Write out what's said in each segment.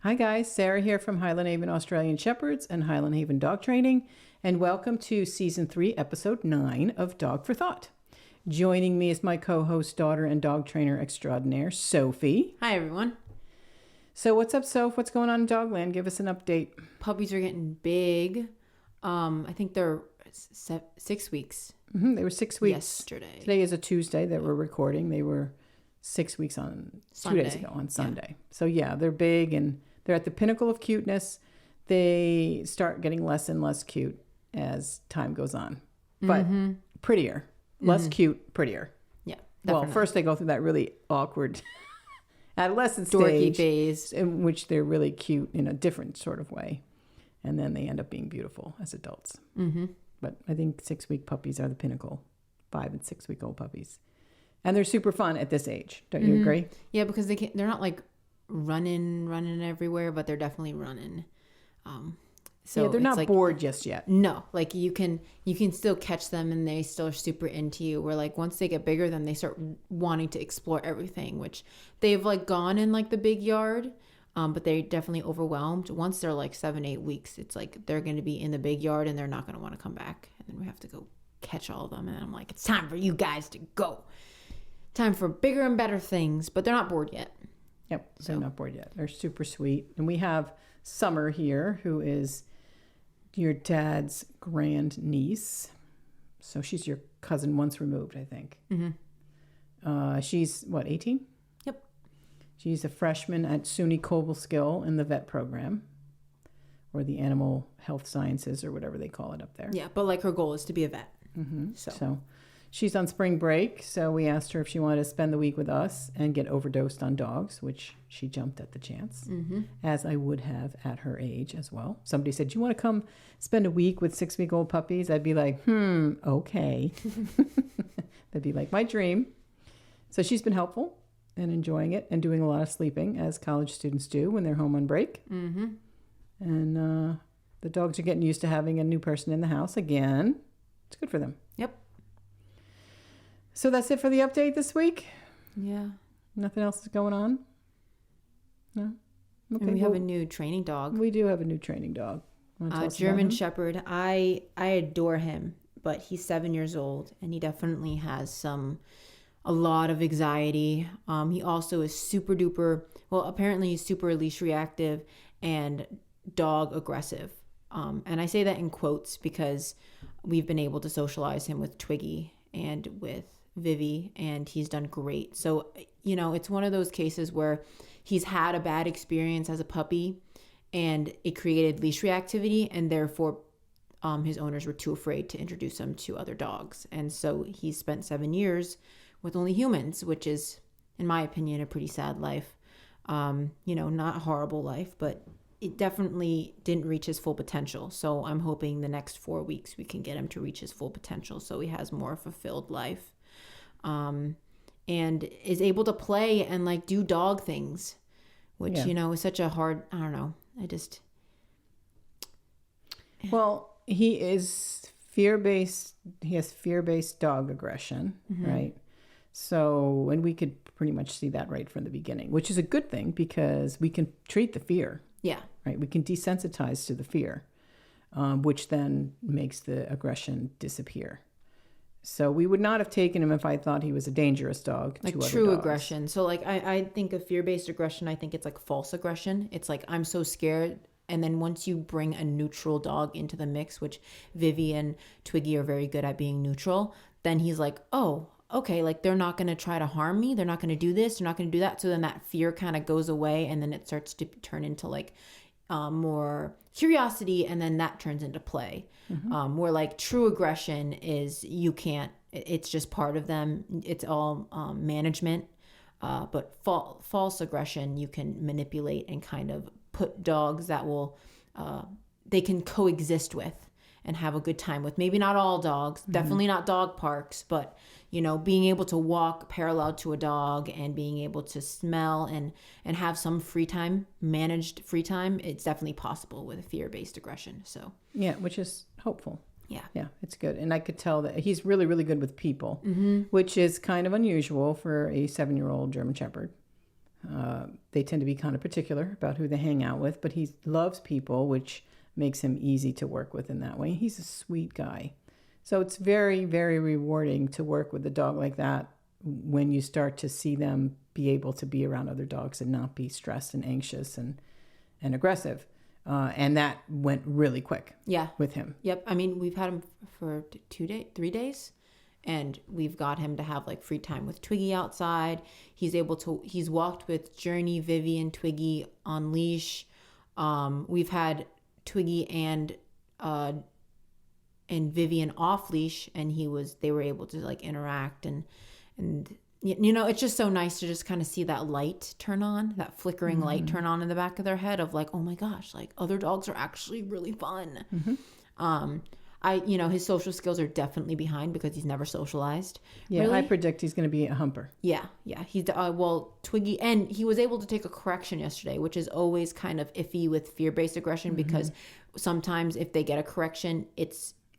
Hi guys, Sarah here from Highland Haven Australian Shepherds and Highland Haven Dog Training, and welcome to Season 3, Episode 9 of Dog for Thought. Joining me is my co-host, daughter, and dog trainer extraordinaire, Sophie. Hi everyone. So what's up, Soph? What's going on in Dogland? Give us an update. Puppies are getting big. I think they're 6 weeks. They were 6 weeks. Yesterday. Today is a Tuesday that we're recording. They were 6 weeks on Sunday. 2 days ago on Sunday. Yeah. So yeah, they're big and they're at the pinnacle of cuteness. They start getting less and less cute as time goes on, but prettier, less cute, prettier. Yeah. Definitely. Well, first they go through that really awkward adolescent dorky stage phase in which they're really cute in a different sort of way. And then they end up being beautiful as adults. But I think 6-week puppies are the pinnacle, 5 and 6 week old puppies. And they're super fun at this age. Don't you agree? Yeah, because they're not like running everywhere, but they're definitely running. So yeah, they're not like, bored just yet. No, like you can still catch them and they still are super into you. Where like once they get bigger, then they start wanting to explore everything, which they've like gone in like the big yard. But they're definitely overwhelmed. Once they're like 7-8 weeks, it's like they're going to be in the big yard and they're not going to want to come back. And then we have to go catch all of them. And I'm like, it's time for you guys to go. Time for bigger and better things. But they're not bored yet. Yep, they're not bored yet. They're super sweet. And we have Summer here, who is your dad's grand niece. So she's your cousin once removed, I think. She's, what, 18? Yep. She's a freshman at SUNY Cobleskill in the vet program, or the animal health sciences, or whatever they call it up there. Yeah, but like her goal is to be a vet. So she's on spring break, so we asked her if she wanted to spend the week with us and get overdosed on dogs, which she jumped at the chance, as I would have at her age as well. Somebody said, do you want to come spend a week with 6-week-old puppies? I'd be like, okay. That'd be like my dream. So she's been helpful and enjoying it and doing a lot of sleeping, as college students do when they're home on break. And the dogs are getting used to having a new person in the house again. It's good for them. Yep. So that's it for the update this week? Yeah. Nothing else is going on? No? Okay, And we have a new training dog. We do have a new training dog. Wanna tell us about German him? Shepherd. I adore him, but he's 7 years old and he definitely has a lot of anxiety. He also is super duper, well, apparently he's super leash reactive and dog aggressive. And I say that in quotes because we've been able to socialize him with Twiggy and with Vivi, and he's done great. So, you know, it's one of those cases where he's had a bad experience as a puppy and it created leash reactivity, and therefore his owners were too afraid to introduce him to other dogs. And so he spent 7 years with only humans, which is, in my opinion, a pretty sad life. You know, not a horrible life, but it definitely didn't reach his full potential. So I'm hoping the next 4 weeks we can get him to reach his full potential so he has more fulfilled life. And is able to play and like do dog things, which, you know, is such a hard, I don't know. Well, he is fear-based. He has fear-based dog aggression, right? So, and we could pretty much see that right from the beginning, which is a good thing because we can treat the fear. Yeah. Right. We can desensitize to the fear, which then makes the aggression disappear. So we would not have taken him if I thought he was a dangerous dog. Like to other true dogs. aggression. So like I think of fear-based aggression, I think it's like false aggression. It's like I'm so scared. And then once you bring a neutral dog into the mix, which Vivi and Twiggy are very good at being neutral, then he's like, oh, okay, like they're not going to try to harm me. They're not going to do this. They're not going to do that. So then that fear kind of goes away and then it starts to turn into like more curiosity, and then that turns into play. Where like true aggression is it's just part of them. It's all management. But false aggression, you can manipulate and kind of put dogs that will, they can coexist with and have a good time with. Maybe not all dogs, definitely not dog parks, but you know, being able to walk parallel to a dog and being able to smell and have some free time, managed free time, it's definitely possible with fear-based aggression. So yeah, which is hopeful. Yeah, it's good. And I could tell that he's really, really good with people, which is kind of unusual for a 7-year-old German Shepherd They tend to be kind of particular about who they hang out with, but he loves people, which makes him easy to work with in that way. He's a sweet guy. So it's very, very rewarding to work with a dog like that when you start to see them be able to be around other dogs and not be stressed and anxious and aggressive. And that went really quick with him. Yep. I mean, we've had him for 3 days. And we've got him to have like free time with Twiggy outside. He's walked with Journey, Vivian, Twiggy on leash. We've had Twiggy and Vivian off leash, and they were able to like interact and it's just so nice to just kind of see that light turn on, that flickering light turn on in the back of their head of like, oh my gosh, like other dogs are actually really fun. His social skills are definitely behind because he's never socialized. Yeah, really. I predict he's going to be a humper. Yeah. He's Twiggy, and he was able to take a correction yesterday, which is always kind of iffy with fear-based aggression because sometimes if they get a correction,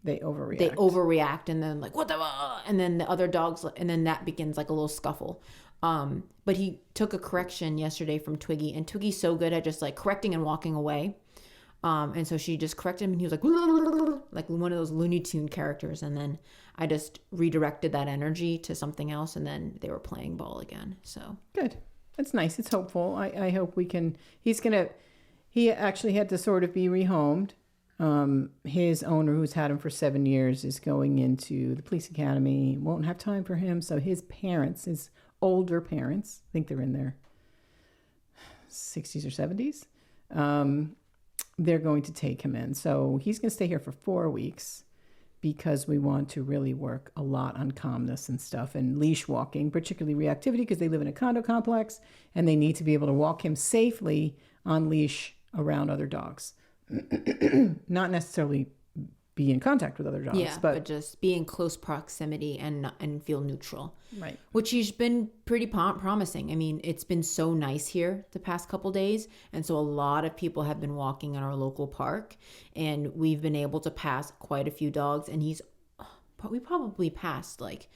they overreact. And then like, what the, and then the other dogs, and then that begins like a little scuffle. But he took a correction yesterday from Twiggy, and Twiggy's so good at just like correcting and walking away. And so she just corrected him, and he was like one of those Looney Tune characters. And then I just redirected that energy to something else, and then they were playing ball again. So good. That's nice. It's hopeful. I hope we can. He actually had to sort of be rehomed. His owner, who's had him for 7 years, is going into the police academy. Won't have time for him. So his older parents, I think they're in their 60s or 70s. They're going to take him in. So he's going to stay here for 4 weeks because we want to really work a lot on calmness and stuff and leash walking, particularly reactivity, because they live in a condo complex and they need to be able to walk him safely on leash around other dogs. Not necessarily be in contact with other dogs, but just be in close proximity and feel neutral. Right. Which he's been pretty promising. I mean, it's been so nice here the past couple days, and so a lot of people have been walking in our local park, and we've been able to pass quite a few dogs, and we probably passed like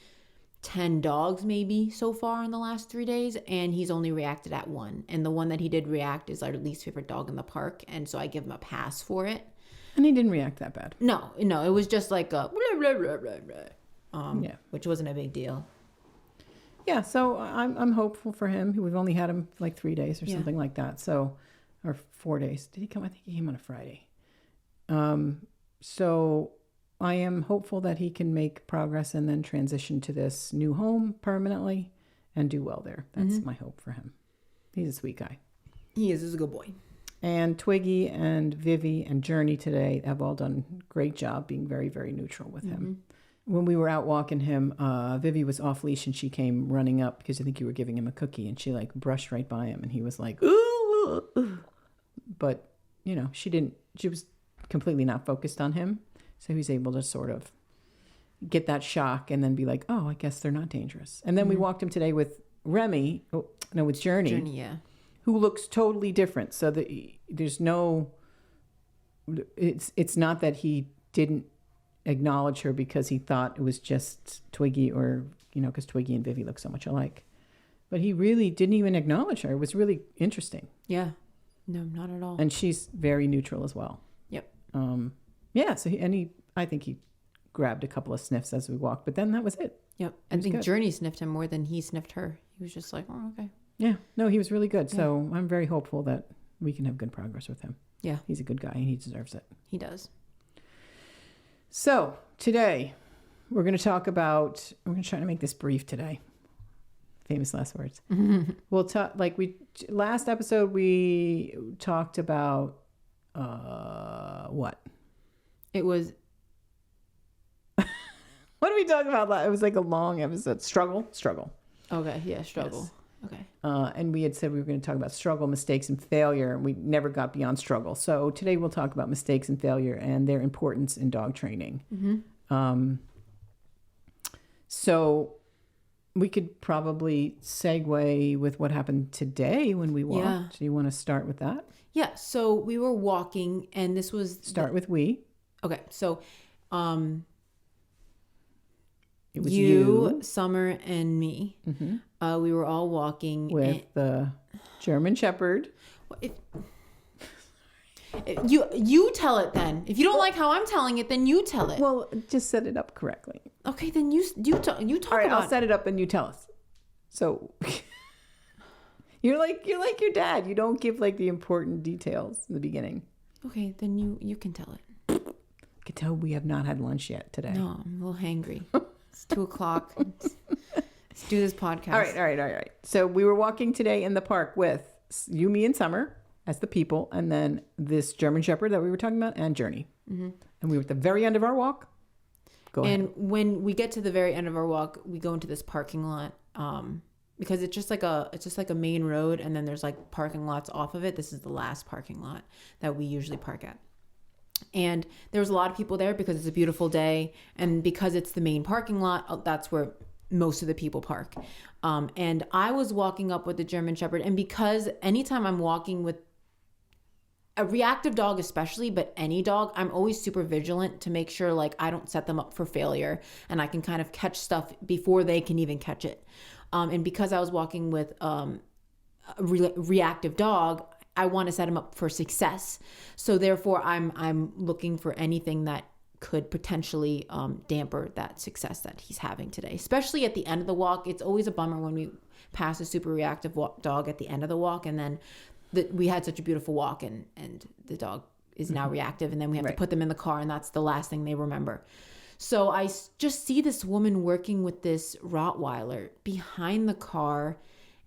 10 dogs maybe so far in the last 3 days, and he's only reacted at one, and the one that he did react is our least favorite dog in the park, and so I give him a pass for it. And he didn't react that bad. No, it was just like a blah, blah, blah, blah, blah. Which wasn't a big deal. Yeah, so I'm hopeful for him. We've only had him like 3 days or something like that. So, or 4 days. Did he come? I think he came on a Friday. So I am hopeful that he can make progress and then transition to this new home permanently and do well there. That's my hope for him. He's a sweet guy. He is. He's a good boy. And Twiggy and Vivi and Journey today have all done a great job being very, very neutral with him. When we were out walking him, Vivi was off leash and she came running up because I think you were giving him a cookie, and she like brushed right by him and he was like, ooh. But, she was completely not focused on him. So he was able to sort of get that shock and then be like, oh, I guess they're not dangerous. And then we walked him today with with Journey. Journey, yeah. Who looks totally different. So there's no, it's not that he didn't acknowledge her because he thought it was just Twiggy or, because Twiggy and Vivi look so much alike. But he really didn't even acknowledge her. It was really interesting. Yeah. No, not at all. And she's very neutral as well. Yep. So I think he grabbed a couple of sniffs as we walked, but then that was it. Yep. I think Journey sniffed him more than he sniffed her. He was just like, oh, okay. Yeah. No, he was really good. Yeah. So I'm very hopeful that we can have good progress with him. Yeah. He's a good guy and he deserves it. He does. So today we're going to try to make this brief today. Famous last words. We'll talk, last episode we talked about, what? It was. What did we talk about? It was like a long episode. Struggle. Okay. Yeah. Struggle. Yes. Okay. And we had said we were going to talk about struggle, mistakes, and failure, and we never got beyond struggle. So today we'll talk about mistakes and failure and their importance in dog training. So we could probably segue with what happened today when we walked. Yeah. Do you want to start with that? Yeah. So we were walking, and this was with we. Okay. So, it was you, Summer, and me. We were all walking with the German Shepherd. You tell it then. If you don't like how I'm telling it, then you tell it. Well, just set it up correctly. Okay, then you talk All right, about I'll set it up and you tell us. So you're like your dad. You don't give like the important details in the beginning. Okay, then you can tell it. I can tell we have not had lunch yet today. No, I'm a little hangry. It's 2:00. Let's do this podcast. All right. So we were walking today in the park with you, me, and Summer as the people, and then this German Shepherd that we were talking about, and Journey. Mm-hmm. And we were at the very end of our walk. Go ahead. And when we get to the very end of our walk, we go into this parking lot because it's just like a main road, and then there's like parking lots off of it. This is the last parking lot that we usually park at. And there was a lot of people there because it's a beautiful day, and because it's the main parking lot, that's where most of the people park. And I was walking up with the German Shepherd, and because anytime I'm walking with a reactive dog especially, but any dog, I'm always super vigilant to make sure like I don't set them up for failure, and I can kind of catch stuff before they can even catch it. And because I was walking with a reactive dog, I want to set him up for success. So therefore I'm looking for anything that could potentially damper that success that he's having today, especially at the end of the walk. It's always a bummer when we pass a super reactive dog at the end of the walk, and then we had such a beautiful walk, and the dog is now reactive, and then we have to put them in the car, and that's the last thing they remember. So I just see this woman working with this Rottweiler behind the car,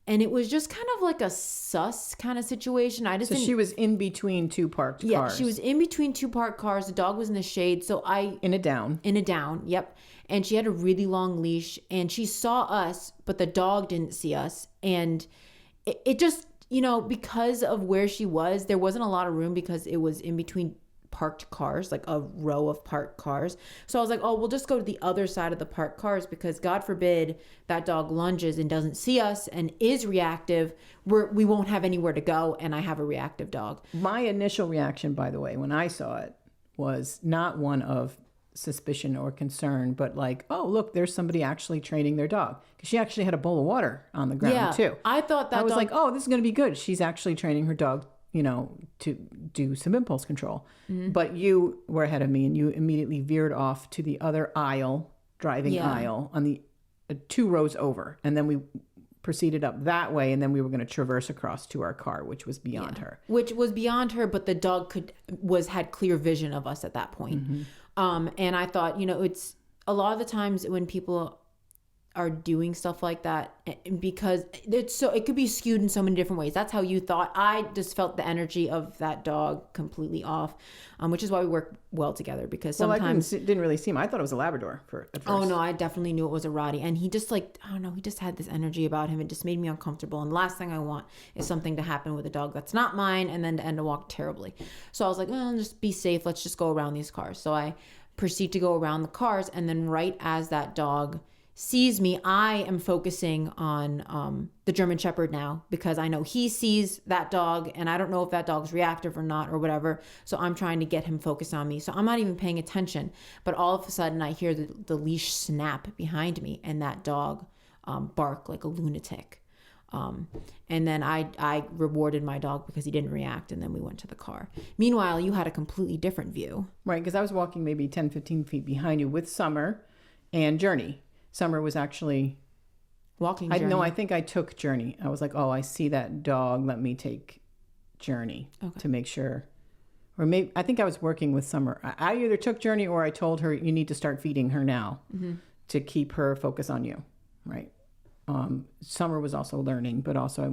and it was just kind of like a sus kind of situation. So she was in between two parked cars. Yeah, she was in between two parked cars. The dog was in the shade, in a down, yep. And she had a really long leash, and she saw us, but the dog didn't see us, and it just, because of where she was, there wasn't a lot of room because it was in between parked cars, like a row of parked cars. So I was like, oh, we'll just go to the other side of the parked cars, because God forbid that dog lunges and doesn't see us and is reactive. We won't have anywhere to go, and I have a reactive dog. My initial reaction, by the way, when I saw it, was not one of suspicion or concern, but like, oh, look, there's somebody actually training their dog. Because she actually had a bowl of water on the ground too. I thought that I was like, oh, this is going to be good. She's actually training her dog, to do some impulse control. Mm-hmm. But you were ahead of me, and you immediately veered off to the other driving aisle on the 2 rows over. And then we proceeded up that way, and then we were going to traverse across to our car, which was beyond her. Which was beyond her, but the dog had clear vision of us at that point. Mm-hmm. And I thought, it's a lot of the times when people are doing stuff like that, because it could be skewed in so many different ways. That's how you thought. I just felt the energy of that dog completely off, which is why we work well together, because sometimes I didn't really see him. I thought it was a Labrador at first. Oh no, I definitely knew it was a Rottie, and he just he just had this energy about him. It just made me uncomfortable, and the last thing I want is something to happen with a dog that's not mine, and then to end a walk terribly. So I was like, just be safe. Let's just go around these cars. So I proceed to go around the cars, and then right as that dog sees me, I am focusing on the German Shepherd now, because I know he sees that dog, and I don't know if that dog's reactive or not or whatever. So I'm trying to get him focused on me. So I'm not even paying attention. But all of a sudden I hear the leash snap behind me, and that dog bark like a lunatic. And then I rewarded my dog because he didn't react, and then we went to the car. Meanwhile, you had a completely different view. Right, because I was walking maybe 10, 15 feet behind you with Summer and Journey. Summer was actually walking Journey. I think I took Journey. I was like, oh, I see that dog. Let me take Journey to make sure. Or maybe I think I was working with Summer. I either took Journey or I told her, you need to start feeding her now to keep her focus on you. Right. Summer was also learning, but also I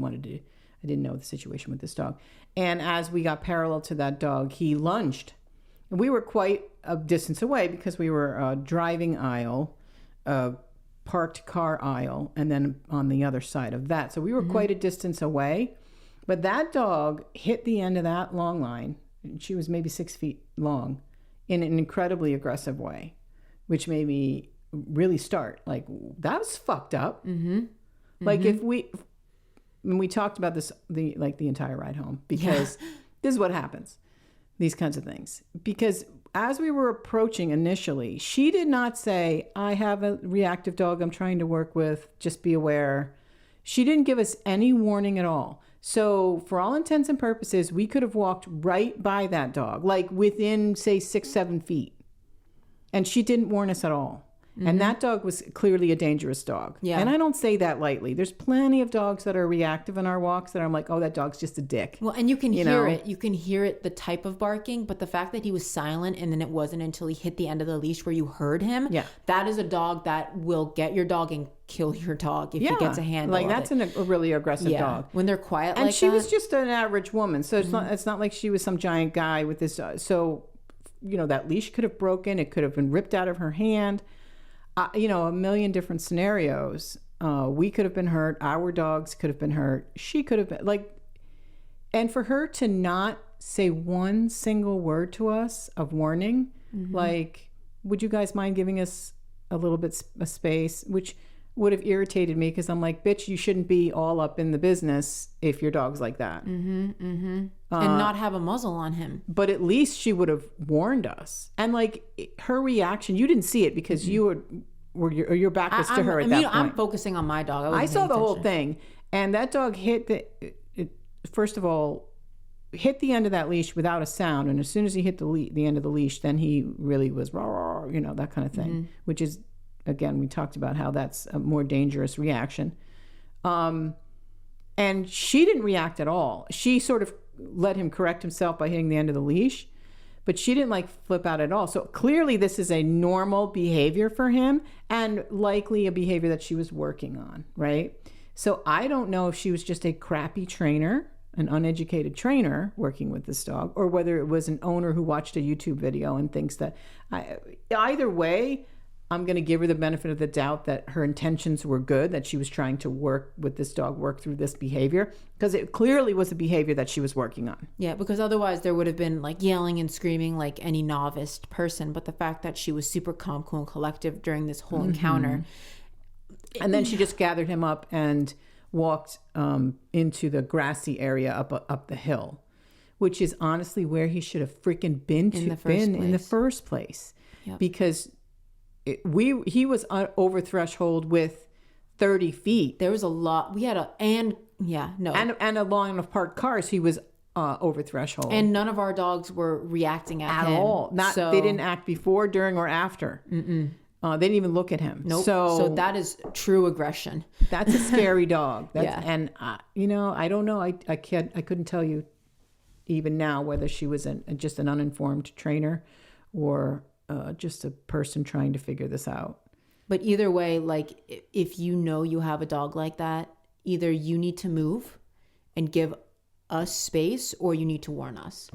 didn't know the situation with this dog. And as we got parallel to that dog, he lunged. And we were quite a distance away because we were driving aisle, parked car aisle, and then on the other side of that. So we were quite a distance away. But that dog hit the end of that long line, and she was maybe 6 feet long, in an incredibly aggressive way, which made me really start like, that was fucked up. Like if we talked about this the entire ride home, because this is what happens, these kinds of things. Because as we were approaching initially, she did not say, I have a reactive dog I'm trying to work with, just be aware. She didn't give us any warning at all. So for all intents and purposes, we could have walked right by that dog, like within, say, 6-7 feet. And she didn't warn us at all. And that dog was clearly a dangerous dog. Yeah. And I don't say that lightly. There's plenty of dogs that are reactive in our walks that I'm like, oh, that dog's just a dick. Well, and you can hear know? it. You can hear it, the type of barking, but the fact that he was silent and then it wasn't until he hit the end of the leash where you heard him. Yeah. That is a dog that will get your dog and kill your dog if he gets a handle like of that's it. a really aggressive dog. When they're quiet And like she that. was just an average woman. So it's not like she was some giant guy with this. So, that leash could have broken. It could have been ripped out of her hand. A million different scenarios. We could have been hurt. Our dogs could have been hurt. She could have been and for her to not say one single word to us of warning, would you guys mind giving us a little bit of space, which would have irritated me because I'm like, bitch, you shouldn't be all up in the business if your dog's like that. And not have a muzzle on him. But at least she would have warned us. And her reaction, you didn't see it because your back was to her at that point. I'm focusing on my dog. I saw the whole thing. And that dog hit first of all, hit the end of that leash without a sound. And as soon as he hit the end of the leash, then he really was, rah, rah, that kind of thing, which is, again, we talked about how that's a more dangerous reaction. And she didn't react at all. She sort of let him correct himself by hitting the end of the leash, but she didn't flip out at all. So clearly this is a normal behavior for him and likely a behavior that she was working on, right? So I don't know if she was just a crappy trainer, an uneducated trainer working with this dog, or whether it was an owner who watched a YouTube video and thinks that either way, I'm going to give her the benefit of the doubt that her intentions were good, that she was trying to work with this dog, work through this behavior, because it clearly was a behavior that she was working on. Yeah, because otherwise there would have been yelling and screaming like any novice person. But the fact that she was super calm, cool, and collective during this whole encounter. And then she just gathered him up and walked into the grassy area up the hill, which is honestly where he should have freaking been in the first place. Yep. Because he was over threshold with 30 feet. There was a lot. We had and along enough parked cars, he was over threshold. And none of our dogs were reacting at him. All. They didn't act before, during, or after. They didn't even look at him. Nope. So that is true aggression. That's a scary dog. Yeah. And I don't know. I couldn't tell you even now whether she was just an uninformed trainer or just a person trying to figure this out. But either way, if you have a dog like that, either you need to move and give us space or you need to warn us.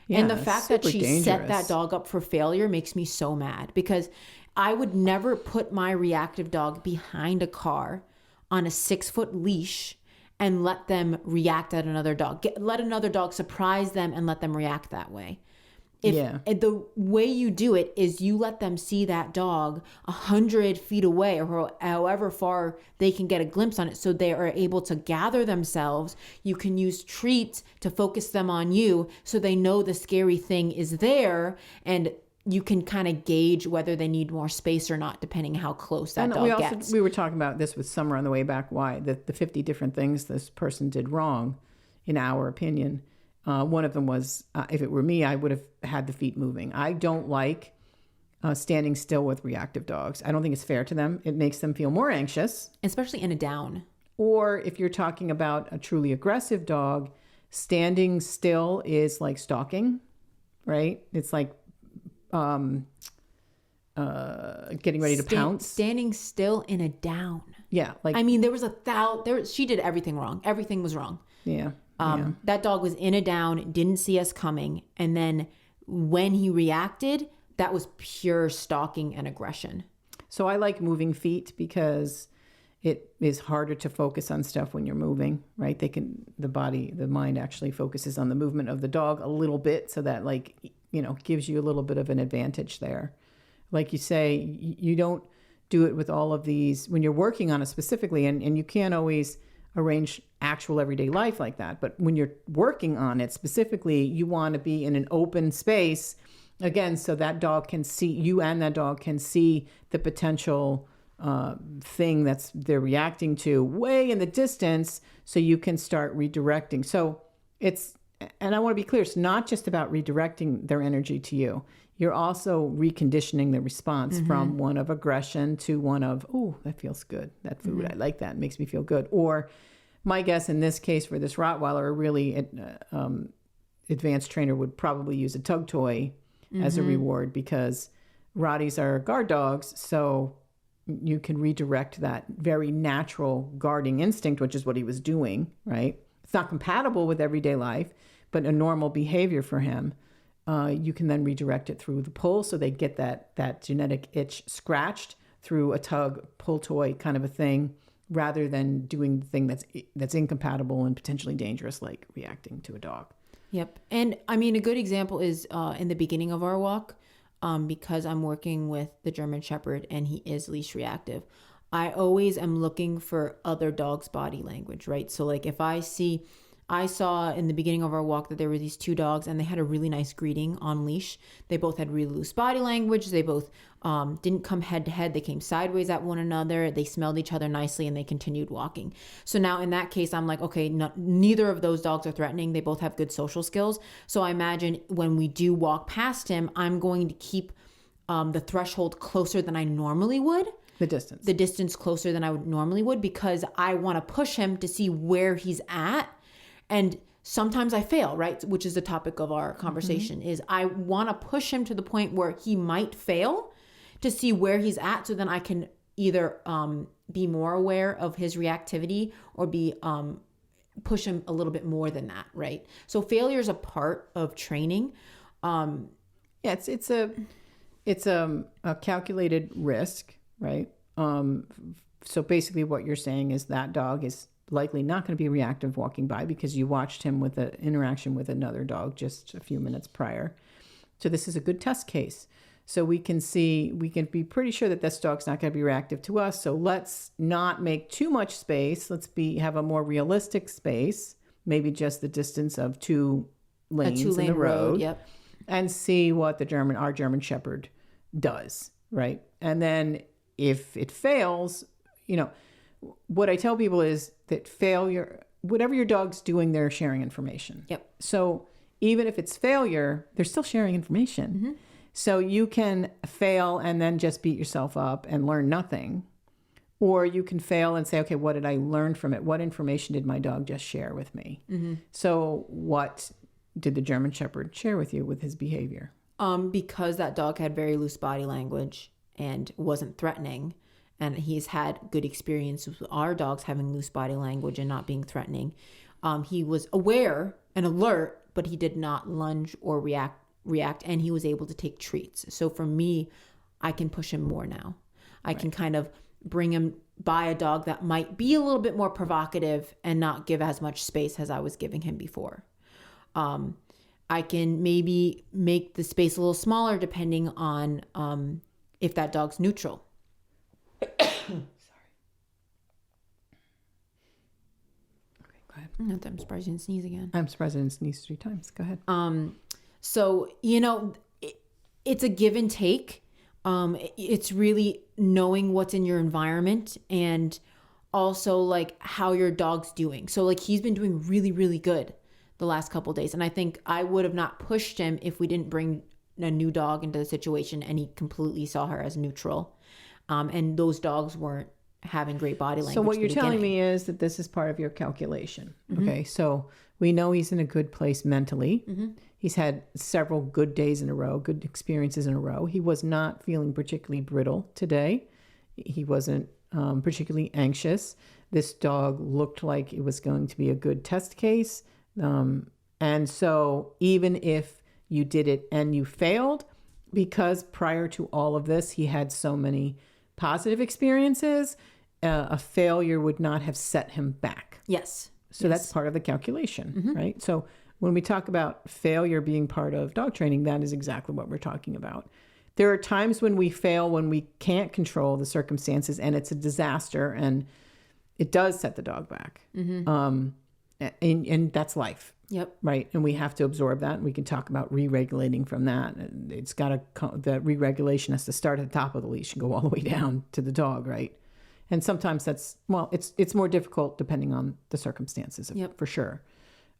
Yeah, and the fact that she set that dog up for failure makes me so mad, because I would never put my reactive dog behind a car on a 6-foot leash and let them react at another dog. Let another dog surprise them and let them react that way. The way you do it is you let them see that dog 100 feet away or however far they can get a glimpse on it, so they are able to gather themselves. You can use treats to focus them on you so they know the scary thing is there, and you can kind of gauge whether they need more space or not, depending how close that dog gets. We were talking about this with Summer on the way back, why the 50 different things this person did wrong, in our opinion. One of them was, if it were me, I would have had the feet moving. I don't like standing still with reactive dogs. I don't think it's fair to them. It makes them feel more anxious. Especially in a down. Or if you're talking about a truly aggressive dog, standing still is like stalking, right? It's like getting ready to pounce. Standing still in a down. Yeah. There was she did everything wrong. Everything was wrong. Yeah. That dog was in a down, didn't see us coming. And then when he reacted, that was pure stalking and aggression. So I like moving feet because it is harder to focus on stuff when you're moving, right? The mind actually focuses on the movement of the dog a little bit, so that gives you a little bit of an advantage there. Like you say, you don't do it with all of these when you're working on it specifically, and you can't always arrange actual everyday life like that. But when you're working on it specifically, you want to be in an open space, again, so that dog can see you, and that dog can see the potential thing they're reacting to way in the distance, so you can start redirecting. So and I want to be clear, it's not just about redirecting their energy to you. You're also reconditioning the response from one of aggression to one of, oh, that feels good. That food, I like that. It makes me feel good. Or my guess in this case for this Rottweiler, a really advanced trainer would probably use a tug toy as a reward, because Rotties are guard dogs. So you can redirect that very natural guarding instinct, which is what he was doing, right? It's not compatible with everyday life, but a normal behavior for him. You can then redirect it through the pull, so they get that genetic itch scratched through a tug, pull toy kind of a thing, rather than doing the thing that's incompatible and potentially dangerous, like reacting to a dog. Yep. And I mean, a good example is in the beginning of our walk, because I'm working with the German Shepherd and he is leash reactive. I always am looking for other dogs' body language, right? So like if I saw in the beginning of our walk that there were these two dogs and they had a really nice greeting on leash. They both had really loose body language. They both didn't come head to head. They came sideways at one another. They smelled each other nicely and they continued walking. So now in that case, I'm like, okay, neither of those dogs are threatening. They both have good social skills. So I imagine when we do walk past him, I'm going to keep the threshold closer than I normally would. The distance closer than I would normally would, because I want to push him to see where he's at. And sometimes I fail, right? Which is the topic of our conversation, is I want to push him to the point where he might fail to see where he's at, so then I can either be more aware of his reactivity or be push him a little bit more than that, right? So failure is a part of training. It's a calculated risk, right? So basically what you're saying is that dog is likely not going to be reactive walking by because you watched him with an interaction with another dog just a few minutes prior. So this is a good test case. So we can be pretty sure that this dog's not going to be reactive to us. So let's not make too much space. Let's have a more realistic space, maybe just the distance of two lanes in the road. Yep. And see what our German Shepherd does, right? And then if it fails, what I tell people is that whatever your dog's doing, they're sharing information. Yep. So even if it's failure, they're still sharing information. So you can fail and then just beat yourself up and learn nothing. Or you can fail and say, okay, what did I learn from it? What information did my dog just share with me? So what did the German Shepherd share with you with his behavior? Because that dog had very loose body language and wasn't threatening, and he's had good experience with our dogs having loose body language and not being threatening. He was aware and alert, but he did not lunge or react, and he was able to take treats. So for me, I can push him more now. I can kind of bring him by a dog that might be a little bit more provocative and not give as much space as I was giving him before. I can maybe make the space a little smaller depending on if that dog's neutral. Sorry. Okay, go ahead. I'm surprised you didn't sneeze again. I'm surprised I didn't sneeze 3 times. Go ahead. So, it's a give and take. It's really knowing what's in your environment and also like how your dog's doing. So like he's been doing really, really good the last couple of days. And I think I would have not pushed him if we didn't bring a new dog into the situation and he completely saw her as neutral. And those dogs weren't having great body language. So what you're telling me is that this is part of your calculation. Okay, so we know he's in a good place mentally. He's had several good days in a row, good experiences in a row. He was not feeling particularly brittle today. He wasn't particularly anxious. This dog looked like it was going to be a good test case. And so even if you did it and you failed, because prior to all of this, he had so many positive experiences, a failure would not have set him back. Yes. So that's part of the calculation, right? So when we talk about failure being part of dog training, that is exactly what we're talking about. There are times when we fail, when we can't control the circumstances and it's a disaster and it does set the dog back. And that's life. Yep. Right. And we have to absorb that. And we can talk about re-regulating from that. And it's got to, the re-regulation has to start at the top of the leash and go all the way down to the dog. Right. And sometimes that's, well, it's more difficult depending on the circumstances, Yep. for sure.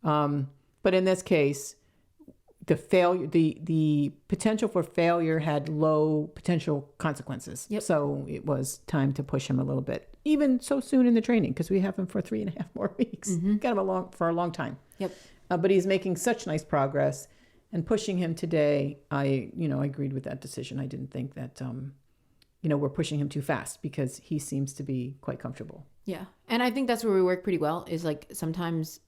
But in this case, the potential for failure had low potential consequences. Yep. So it was time to push him a little bit, even so soon in the training, because we have him for 3.5 more weeks. Got him for a long time. Yep. But he's making such nice progress, and pushing him today, I agreed with that decision. I didn't think that, we're pushing him too fast, because he seems to be quite comfortable. Yeah. And I think that's where we work pretty well, is like sometimes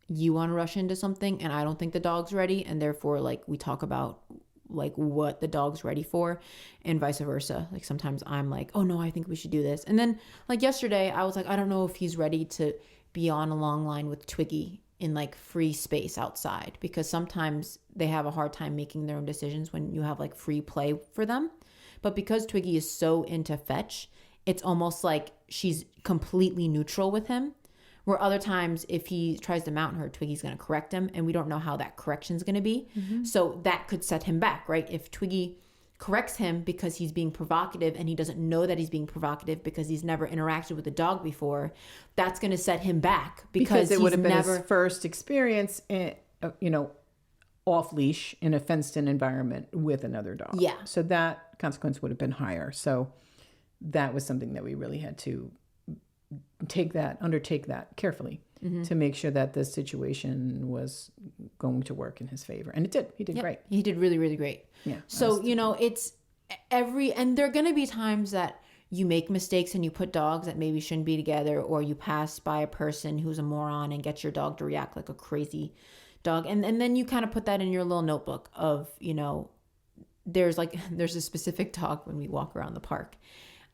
you want to rush into something and I don't think the dog's ready. And therefore, like, we talk about like what the dog's ready for, and vice versa. Like sometimes I'm like, oh no, I think we should do this. And then like yesterday, I was like, I don't know if he's ready to be on a long line with Twiggy in like free space outside, because sometimes they have a hard time making their own decisions when you have like free play for them. But because Twiggy is so into fetch, it's almost like she's completely neutral with him. Where other times, if he tries to mount her, Twiggy's going to correct him, and we don't know how that correction's going to be. So that could set him back, right? If Twiggy corrects him because he's being provocative and he doesn't know that he's being provocative because he's never interacted with a dog before, that's going to set him back because it would have been never... his first experience, off leash in a fenced-in environment with another dog. Yeah. So that consequence would have been higher. So that was something that we really had to undertake that carefully to make sure that this situation was going to work in his favor. And it did. He did great. He did really, really great. Yeah. So, it's and there are going to be times that you make mistakes and you put dogs that maybe shouldn't be together, or you pass by a person who's a moron and get your dog to react like a crazy dog. And then you kind of put that in your little notebook of, there's a specific dog when we walk around the park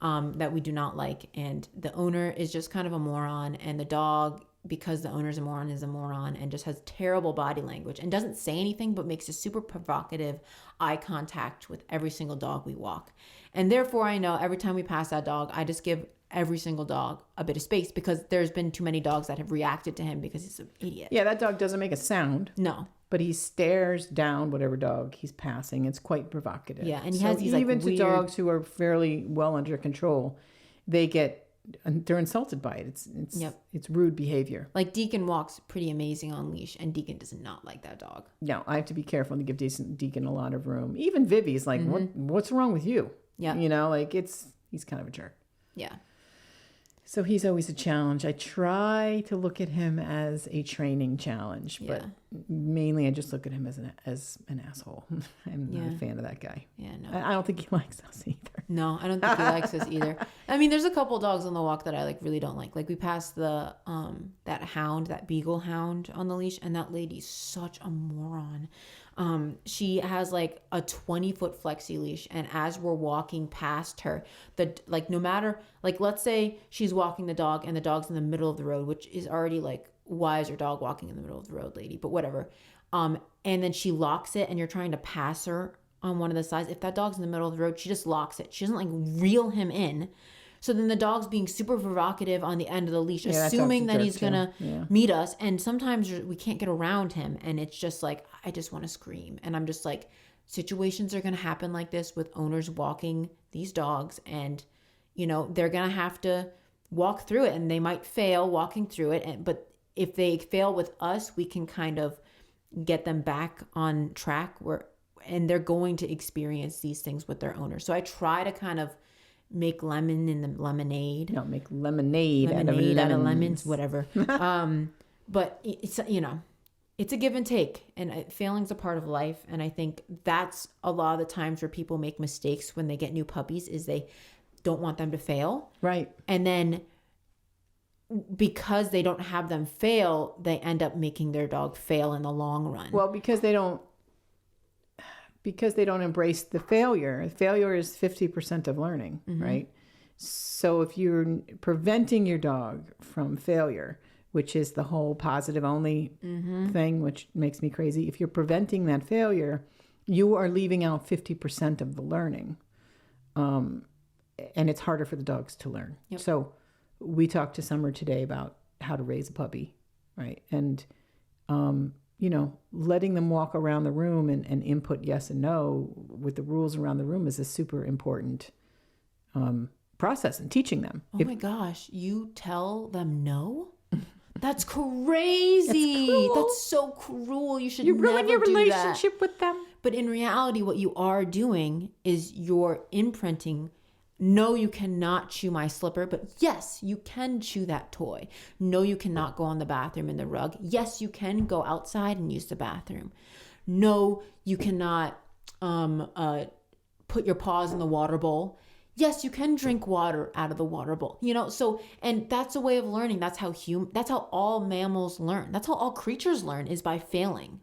that we do not like, and the owner is just kind of a moron, and the dog, because the owner's a moron, is a moron and just has terrible body language and doesn't say anything but makes a super provocative eye contact with every single dog we walk. And therefore, I know every time we pass that dog, I just give every single dog a bit of space, because there's been too many dogs that have reacted to him because he's an idiot. Yeah, that dog doesn't make a sound. No. But he stares down whatever dog he's passing. It's quite provocative. Yeah, and he has these even like to weird... dogs who are fairly well under control, they're insulted by it. It's rude behavior. Like Deacon walks pretty amazing on leash, and Deacon does not like that dog. No, I have to be careful to give Deacon a lot of room. Even Vivi's like, what's wrong with you? Yeah, he's kind of a jerk. Yeah. So he's always a challenge. I try to look at him as a training challenge, but mainly I just look at him as an asshole. I'm not a fan of that guy. Yeah, no. I don't think he likes us either. No, I don't think he likes us either. I mean, there's a couple dogs on the walk that I really don't like. Like we passed the that beagle hound on the leash, and that lady's such a moron. She has like a 20-foot flexi leash, and as we're walking past her, no matter, like, let's say she's walking the dog and the dog's in the middle of the road, which is already like, why is your dog walking in the middle of the road, lady? But whatever. And then she locks it and you're trying to pass her on one of the sides. If that dog's in the middle of the road, she just locks it. She doesn't like reel him in. So then the dog's being super provocative on the end of the leash, assuming that he's going to meet us. And sometimes we can't get around him. And it's just like, I just want to scream. And I'm just like, situations are going to happen like this with owners walking these dogs. And, they're going to have to walk through it. And they might fail walking through it. But if they fail with us, we can kind of get them back on track. And they're going to experience these things with their owners. So I try to kind of make lemon in the lemonade. No, make lemonade out of lemons, whatever. But it's, it's a give and take, and failing's a part of life. And I think that's a lot of the times where people make mistakes when they get new puppies, is they don't want them to fail. Right. And then because they don't have them fail, they end up making their dog fail in the long run. Well, because they don't embrace the failure. Failure is 50% of learning, right? So if you're preventing your dog from failure, which is the whole positive only thing, which makes me crazy. If you're preventing that failure, you are leaving out 50% of the learning. And it's harder for the dogs to learn. Yep. So we talked to Summer today about how to raise a puppy, right? And, letting them walk around the room and input yes and no with the rules around the room is a super important process in teaching them. Oh my gosh, you tell them no? That's crazy. That's so cruel. You should never ruin your do relationship that. with them. But in reality, what you are doing is you're imprinting, no, you cannot chew my slipper, but yes, you can chew that toy. No, you cannot go on the bathroom in the rug. Yes, you can go outside and use the bathroom. No, you cannot put your paws in the water bowl. Yes, you can drink water out of the water bowl, so, and that's a way of learning. That's how all mammals learn. That's how all creatures learn, is by failing.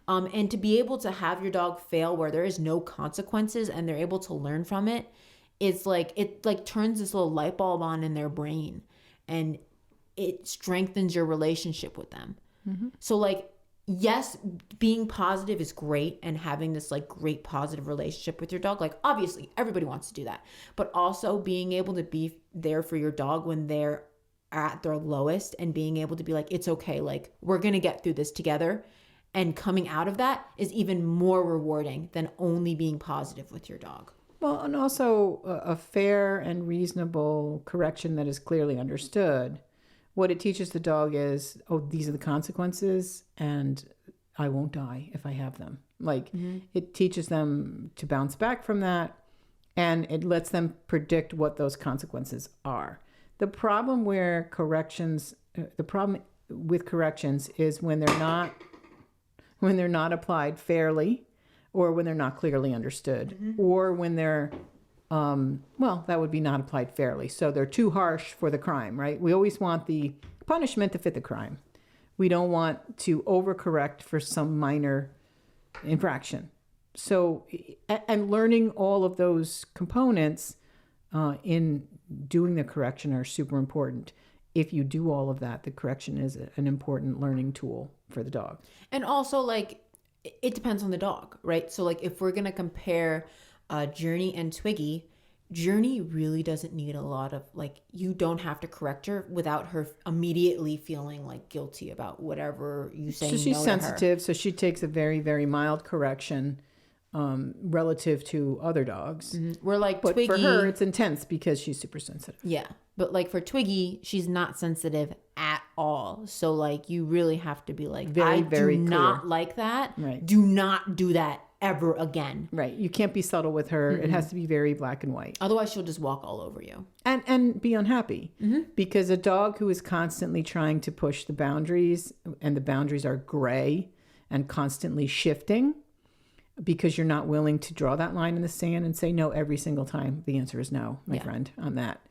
And to be able to have your dog fail where there is no consequences and they're able to learn from it, it's like, it like turns this little light bulb on in their brain, and it strengthens your relationship with them. Mm-hmm. So like, yes, being positive is great, and having this like great positive relationship with your dog, like obviously everybody wants to do that, but also being able to be there for your dog when they're at their lowest, and being able to be like, it's okay, like we're gonna get through this together, and coming out of that is even more rewarding than only being positive with your dog. Well, and also a fair and reasonable correction that is clearly understood. What it teaches the dog is, these are the consequences, and I won't die if I have them. Like, it teaches them to bounce back from that, and it lets them predict what those consequences are. The problem with corrections is when they're not applied fairly, or when they're not clearly understood, or when they're that would be not applied fairly. So they're too harsh for the crime, right? We always want the punishment to fit the crime. We don't want to overcorrect for some minor infraction. So, and learning all of those components in doing the correction are super important. If you do all of that, the correction is an important learning tool for the dog. And also, like, it depends on the dog, right? So, like, if we're going to compare Journey and Twiggy, Journey really doesn't need a lot of, like, you don't have to correct her without her immediately feeling like guilty about whatever you say. So she's sensitive, so she takes a very, very mild correction relative to other dogs. Mm-hmm. We're like, but Twiggy, for her, it's intense because she's super sensitive. Yeah, but like for Twiggy, she's not sensitive at all. So like, you really have to be like, very, very clear. Not like that. Right. Do not do that ever again. Right. You can't be subtle with her. Mm-hmm. It has to be very black and white. Otherwise, she'll just walk all over you. And be unhappy. Mm-hmm. Because a dog who is constantly trying to push the boundaries, and the boundaries are gray and constantly shifting, because you're not willing to draw that line in the sand and say no every single time. The answer is no, my friend, on that.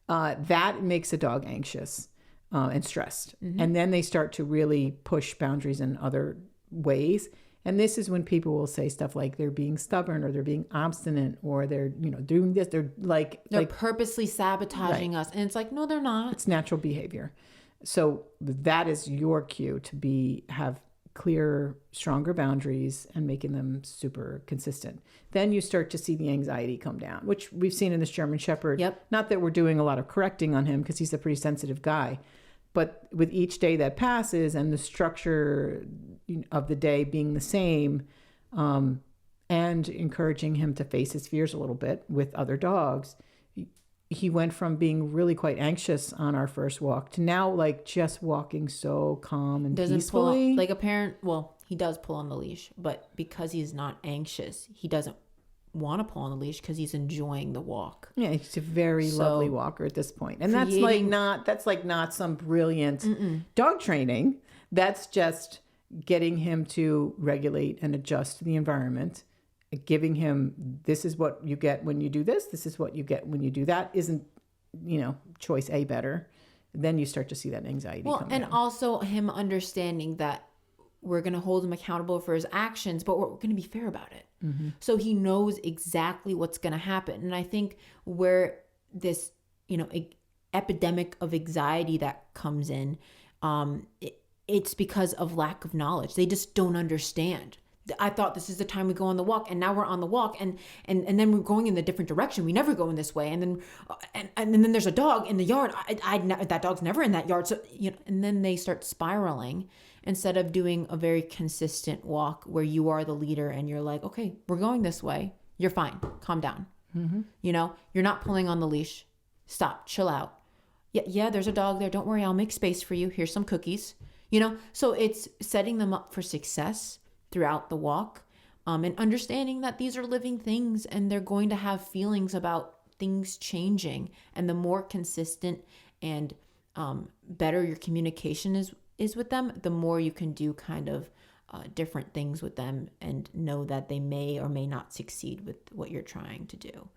That makes a dog anxious and stressed. Mm-hmm. And then they start to really push boundaries in other ways. And this is when people will say stuff like they're being stubborn, or they're being obstinate, or they're, doing this. They're purposely sabotaging us. And it's like, no, they're not. It's natural behavior. So that is your cue to have clear, stronger boundaries and making them super consistent. Then you start to see the anxiety come down, which we've seen in this German Shepherd. Yep. Not that we're doing a lot of correcting on him, because he's a pretty sensitive guy. But with each day that passes and the structure of the day being the same, and encouraging him to face his fears a little bit with other dogs, he went from being really quite anxious on our first walk to now like just walking so calm and peacefully. He does pull on the leash, but because he's not anxious, he doesn't want to pull on the leash because he's enjoying the walk. Yeah, he's a very lovely walker at this point. And that's not some brilliant dog training. That's just getting him to regulate and adjust to the environment, giving him, this is what you get when you do this, this is what you get when you do that. Isn't, choice A better? Then you start to see that anxiety come and down. Also him understanding that we're going to hold him accountable for his actions, but we're going to be fair about it. Mm-hmm. So he knows exactly what's going to happen. And I think where this, epidemic of anxiety that comes in, it's because of lack of knowledge. They just don't understand. I thought this is the time we go on the walk, and now we're on the walk, and then we're going in the different direction. We never go in this way, and then there's a dog in the yard. That dog's never in that yard. So and then they start spiraling instead of doing a very consistent walk where you are the leader and you're like, okay, we're going this way. You're fine. Calm down. Mm-hmm. You're not pulling on the leash. Stop. Chill out. Yeah, there's a dog there. Don't worry. I'll make space for you. Here's some cookies. So it's setting them up for success throughout the walk, and understanding that these are living things and they're going to have feelings about things changing. And the more consistent and better your communication is with them, the more you can do kind of different things with them and know that they may or may not succeed with what you're trying to do.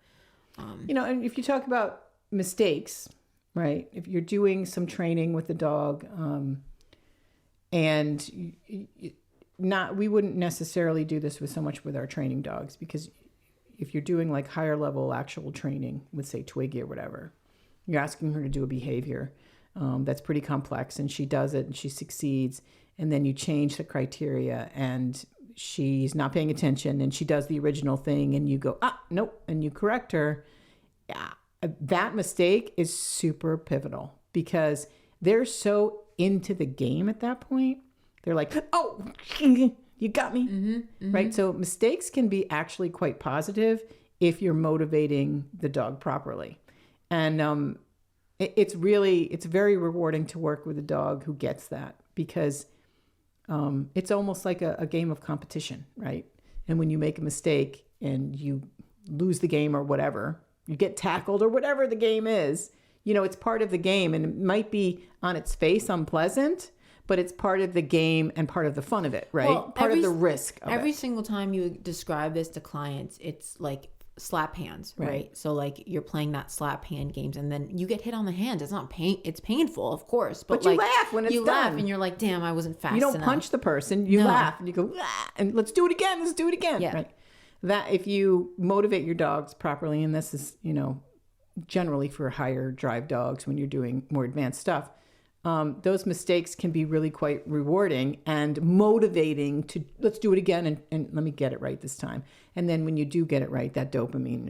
And if you talk about mistakes, right? If you're doing some training with the dog, and we wouldn't necessarily do this with so much with our training dogs, because if you're doing like higher level actual training with, say, Twiggy or whatever, you're asking her to do a behavior that's pretty complex, and she does it and she succeeds, and then you change the criteria and she's not paying attention and she does the original thing and you go, nope, and you correct her. Yeah, that mistake is super pivotal because they're so into the game at that point. They're like, oh, you got me. Mm-hmm, mm-hmm. Right? So mistakes can be actually quite positive if you're motivating the dog properly. And it's very rewarding to work with a dog who gets that, because it's almost like a game of competition, right? And when you make a mistake and you lose the game or whatever, you get tackled or whatever the game is, it's part of the game, and it might be on its face unpleasant, but it's part of the game and part of the fun of it, right? Well, part of the risk of every it. Single time you describe this to clients, it's like slap hands, right? So like you're playing that slap hand games, and then you get hit on the hand. It's not pain. It's painful, of course, but you like, laugh when it's you done. laugh and you're like, damn, I wasn't fast enough. You don't punch the person. You laugh and you go, and let's do it again. Let's do it again. Yeah. Right? That if you motivate your dogs properly, and this is, generally for higher drive dogs when you're doing more advanced stuff, those mistakes can be really quite rewarding and motivating to let's do it again and let me get it right this time. And then when you do get it right, that dopamine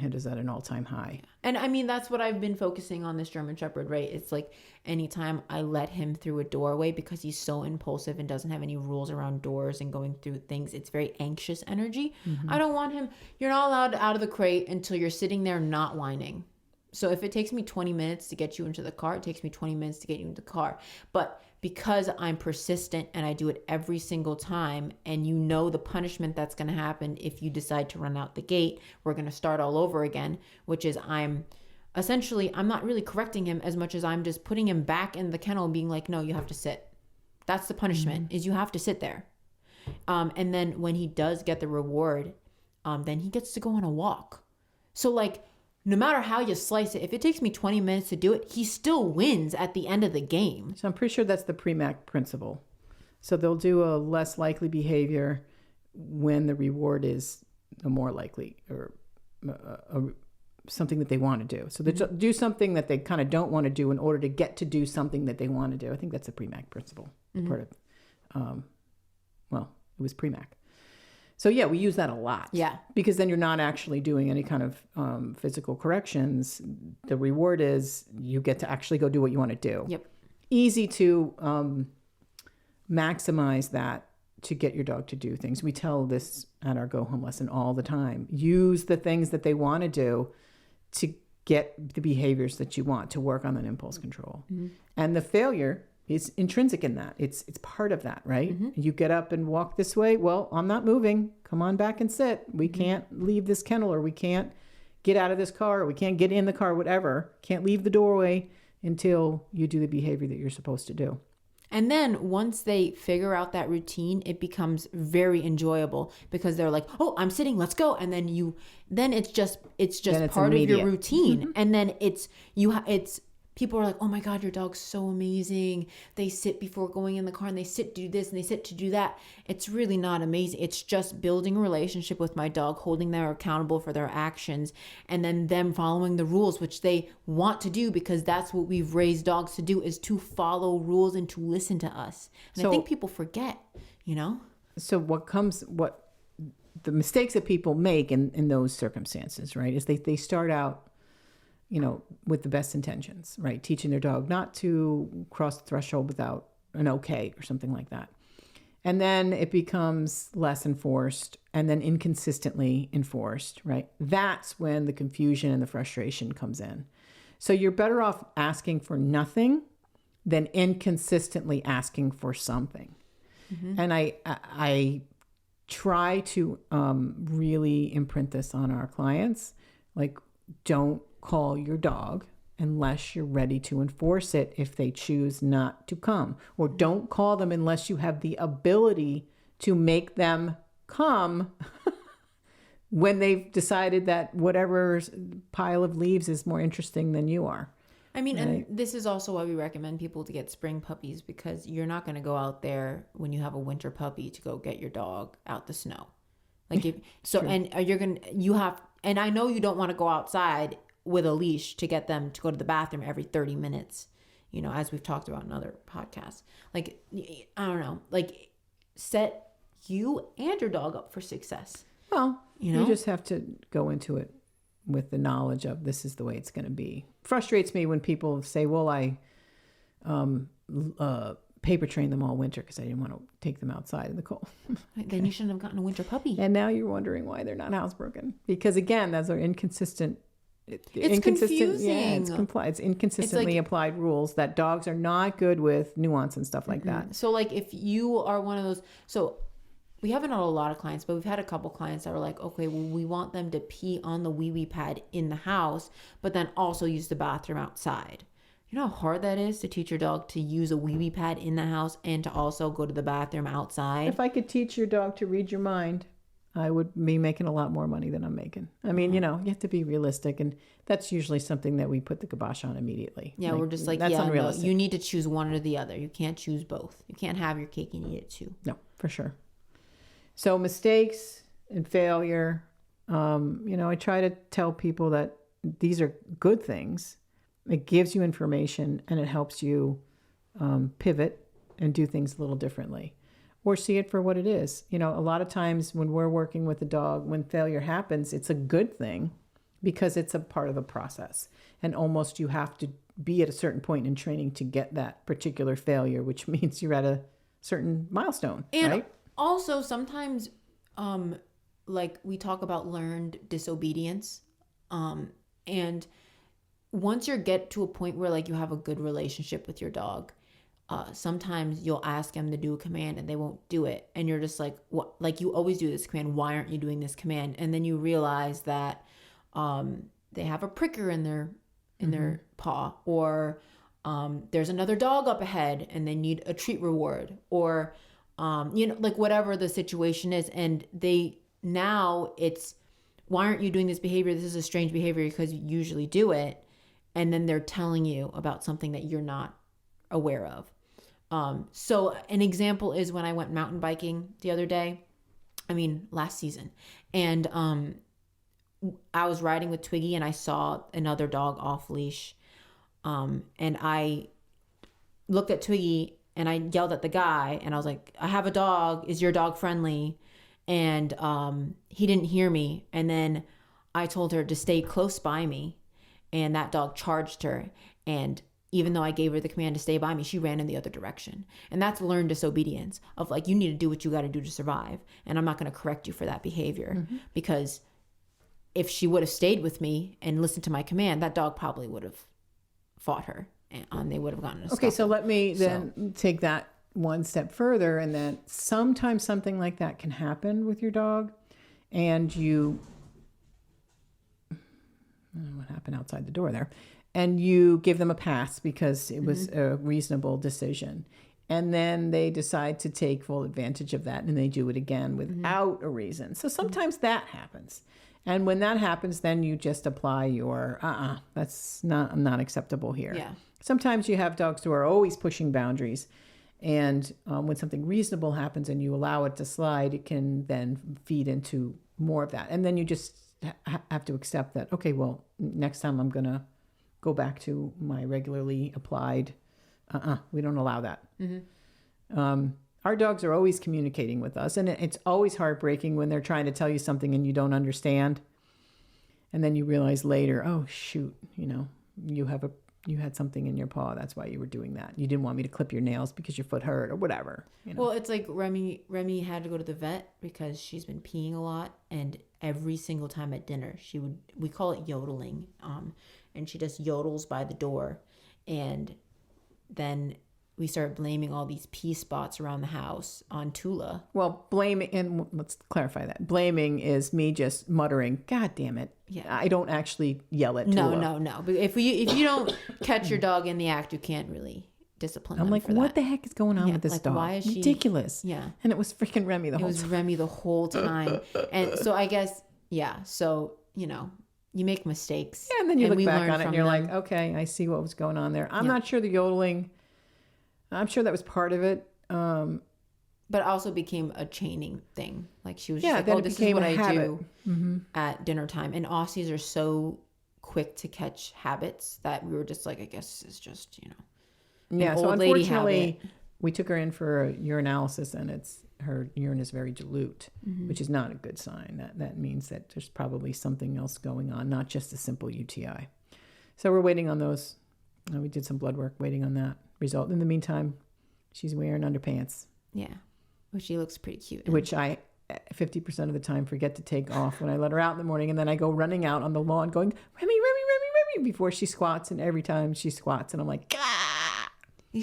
hit is at an all-time high. And I mean, that's what I've been focusing on this German Shepherd, right? It's like anytime I let him through a doorway, because he's so impulsive and doesn't have any rules around doors and going through things, it's very anxious energy. Mm-hmm. I don't want him, you're not allowed out of the crate until you're sitting there not whining. So if it takes me 20 minutes to get you into the car, it takes me 20 minutes to get you into the car. But because I'm persistent and I do it every single time, and the punishment that's going to happen if you decide to run out the gate, we're going to start all over again, which is I'm not really correcting him as much as I'm just putting him back in the kennel and being like, no, you have to sit. That's the punishment, is you have to sit there. And then when he does get the reward, then he gets to go on a walk. So like, no matter how you slice it, if it takes me 20 minutes to do it, he still wins at the end of the game. So I'm pretty sure that's the Premack principle. So they'll do a less likely behavior when the reward is a more likely, or something that they want to do. So they do something that they kind of don't want to do in order to get to do something that they want to do. I think that's the Premack principle. Mm-hmm. Part of, it was Premack. So yeah, we use that a lot. Yeah. Because then you're not actually doing any kind of physical corrections. The reward is you get to actually go do what you want to do. Yep. Easy to maximize that to get your dog to do things. We tell this at our go home lesson all the time. Use the things that they want to do to get the behaviors that you want, to work on that impulse control. Mm-hmm. And the failure is intrinsic in that. It's part of that, right? Mm-hmm. You get up and walk this way. Well, I'm not moving. Come on back and sit. We can't leave this kennel, or we can't get out of this car, or we can't get in the car, whatever. Can't leave the doorway until you do the behavior that you're supposed to do. And then once they figure out that routine, it becomes very enjoyable, because they're like, oh, I'm sitting, let's go. And then it's just part immediate. of your routine. And then people are like, oh my God, your dog's so amazing. They sit before going in the car, and they sit to do this and they sit to do that. It's really not amazing. It's just building a relationship with my dog, holding them accountable for their actions, and then them following the rules, which they want to do, because that's what we've raised dogs to do, is to follow rules and to listen to us. And I think people forget, so what the mistakes that people make in those circumstances, right, is they start out, with the best intentions, right? Teaching their dog not to cross the threshold without an okay or something like that. And then it becomes less enforced and then inconsistently enforced, right? That's when the confusion and the frustration comes in. So you're better off asking for nothing than inconsistently asking for something. Mm-hmm. And I try to really imprint this on our clients. Like, don't call your dog unless you're ready to enforce it if they choose not to come. Or don't call them unless you have the ability to make them come when they've decided that whatever pile of leaves is more interesting than you are. I mean, right? And this is also why we recommend people to get spring puppies, because you're not going to go out there when you have a winter puppy to go get your dog out the snow. Like and I know you don't want to go outside with a leash to get them to go to the bathroom every 30 minutes, as we've talked about in other podcasts. Like, I don't know, like, set you and your dog up for success. Well, you just have to go into it with the knowledge of this is the way it's going to be. Frustrates me when people say, well, I paper trained them all winter because I didn't want to take them outside in the cold. Okay. Then you shouldn't have gotten a winter puppy. And now you're wondering why they're not housebroken. Because again, those are inconsistent. It's confusing. Yeah, it's inconsistently applied rules that dogs are not good with nuance and stuff like that. So like if you are one of those, so we haven't had a lot of clients, but we've had a couple clients that were like, okay, well, we want them to pee on the wee-wee pad in the house, but then also use the bathroom outside. You know how hard that is to teach your dog to use a wee-wee pad in the house and to also go to the bathroom outside? If I could teach your dog to read your mind, I would be making a lot more money than I'm making. I mean, you have to be realistic, and that's usually something that we put the kibosh on immediately. Yeah, we're just like, that's unrealistic. No, you need to choose one or the other. You can't choose both. You can't have your cake and eat it too. No, for sure. So mistakes and failure, I try to tell people that these are good things. It gives you information and it helps you pivot and do things a little differently. Or see it for what it is. A lot of times when we're working with a dog, when failure happens, it's a good thing because it's a part of the process. And almost you have to be at a certain point in training to get that particular failure, which means you're at a certain milestone, and right? Also, sometimes, like we talk about learned disobedience. And once you get to a point where like you have a good relationship with your dog, sometimes you'll ask them to do a command and they won't do it. And you're just like, what? Like, you always do this command. Why aren't you doing this command? And then you realize that they have a pricker in their paw, or there's another dog up ahead and they need a treat reward, or like whatever the situation is. And it's, why aren't you doing this behavior? This is a strange behavior because you usually do it. And then they're telling you about something that you're not aware of. So an example is when I went mountain biking the other day, last season, and I was riding with Twiggy and I saw another dog off leash. And I looked at Twiggy and I yelled at the guy and I was like, I have a dog. Is your dog friendly? And he didn't hear me. And then I told her to stay close by me, and that dog charged her. And even though I gave her the command to stay by me, she ran in the other direction. And that's learned disobedience of like, you need to do what you got to do to survive. And I'm not going to correct you for that behavior, because if she would have stayed with me and listened to my command, that dog probably would have fought her and they would have gotten a scuffle. Okay, so let me then take that one step further, and that sometimes something like that can happen with your dog, and you, I don't know what happened outside the door there, and you give them a pass because it was a reasonable decision. And then they decide to take full advantage of that and they do it again without a reason. So sometimes that happens. And when that happens, then you just apply your, that's not acceptable here. Yeah. Sometimes you have dogs who are always pushing boundaries. And when something reasonable happens and you allow it to slide, it can then feed into more of that. And then you just have to accept that, okay, well, next time I'm going to go back to my regularly applied, we don't allow that. Our dogs are always communicating with us, and it's always heartbreaking when they're trying to tell you something and you don't understand. And then you realize later, oh, shoot, you had something in your paw. That's why you were doing that. You didn't want me to clip your nails because your foot hurt or whatever. Well, it's like Remy had to go to the vet because she's been peeing a lot, and every single time at dinner, we call it yodeling, and she just yodels by the door, and then we start blaming all these pee spots around the house on Tula. Well, blaming, and let's clarify that. Blaming is me just muttering, God damn it. Yeah. I don't actually yell at Tula. No. But if you don't catch your dog in the act, you can't really discipline them. I'm like, what the heck is going on with this dog? Why is she ridiculous? Yeah. And it was freaking Remy the whole time. It was Remy the whole time. And so I guess, so, you make mistakes. Yeah, and then you look back on it and you're them. like, okay, I see what was going on there. I'm not sure the yodeling, I'm sure that was part of it. But it also became a chaining thing. Like she was just like, then oh, this is what I do Mm-hmm. at dinner time. And Aussies are so quick to catch habits that we were just like, I guess this is just, Yeah, so old lady unfortunately, habit. we took her in for a urinalysis, and her urine is very dilute, Mm-hmm. which is not a good sign. That means that there's probably something else going on, not just a simple UTI. So we're waiting on those. We did some blood work, waiting on that result. In the meantime, she's wearing underpants. Yeah, which she looks pretty cute in. Which I 50% of the time forget to take off when I let her out in the morning, and then I go running out on the lawn going, Remy, before she squats, and every time she squats, and I'm like, ah! She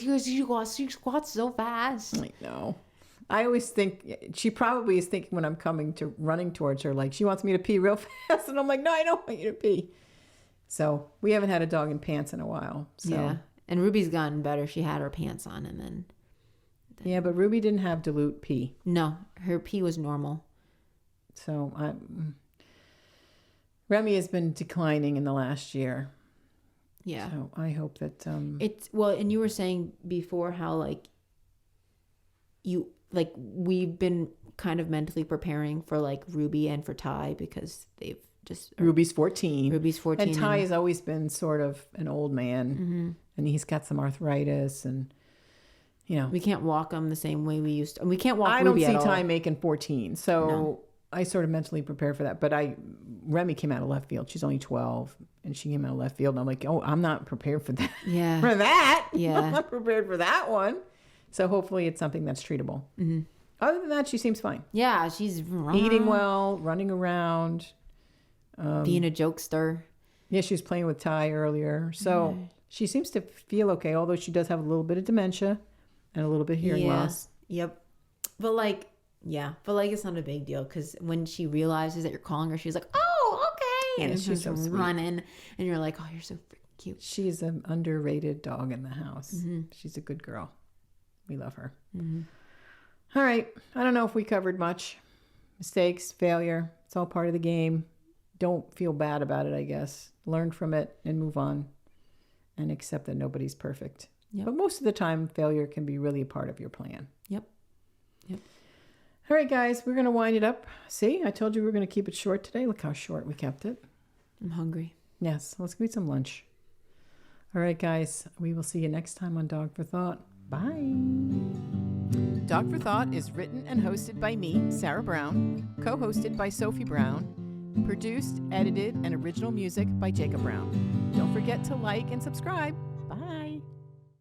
squats so fast. I know. I always think she probably is thinking when I'm running towards her, like she wants me to pee real fast, and I'm like, no, I don't want you to pee. So we haven't had a dog in pants in a while. So. Yeah, and Ruby's gotten better. She had her pants on, and then yeah, but Ruby didn't have dilute pee. No, her pee was normal. So Remy has been declining in the last year. Yeah. So I hope that and you were saying before how we've been kind of mentally preparing for Ruby and for Ty because they've just Ruby's 14. And Ty has always been sort of an old man, mm-hmm. and he's got some arthritis, and we can't walk him the same way we used to. We can't walk I Ruby don't at see all. Ty making 14, so no. I sort of mentally prepare for that. But Remy came out of left field. She's only 12, and she came out of left field, and I'm like, oh, I'm not prepared for that. Yeah. For that. Yeah. I'm not prepared for that one. So hopefully it's something that's treatable. Mm-hmm. Other than that, she seems fine. Yeah, she's eating well, running around, being a jokester. Yeah, she was playing with Ty earlier, so she seems to feel okay. Although she does have a little bit of dementia and a little bit of hearing loss. Yep. But it's not a big deal because when she realizes that you're calling her, she's like, "Oh, okay," and she's so running, and you're like, "Oh, you're so freaking cute." She's an underrated dog in the house. Mm-hmm. She's a good girl. We love her. Mm-hmm. All right. I don't know if we covered much. Mistakes, failure. It's all part of the game. Don't feel bad about it, I guess. Learn from it and move on and accept that nobody's perfect. Yep. But most of the time, failure can be really a part of your plan. Yep. All right, guys, we're going to wind it up. See, I told you we were going to keep it short today. Look how short we kept it. I'm hungry. Yes, let's go eat some lunch. All right, guys, we will see you next time on Dog for Thought. Bye. Dog for Thought is written and hosted by me, Sarah Brown, co-hosted by Sophie Brown, produced, edited, and original music by Jacob Brown. Don't forget to like and subscribe.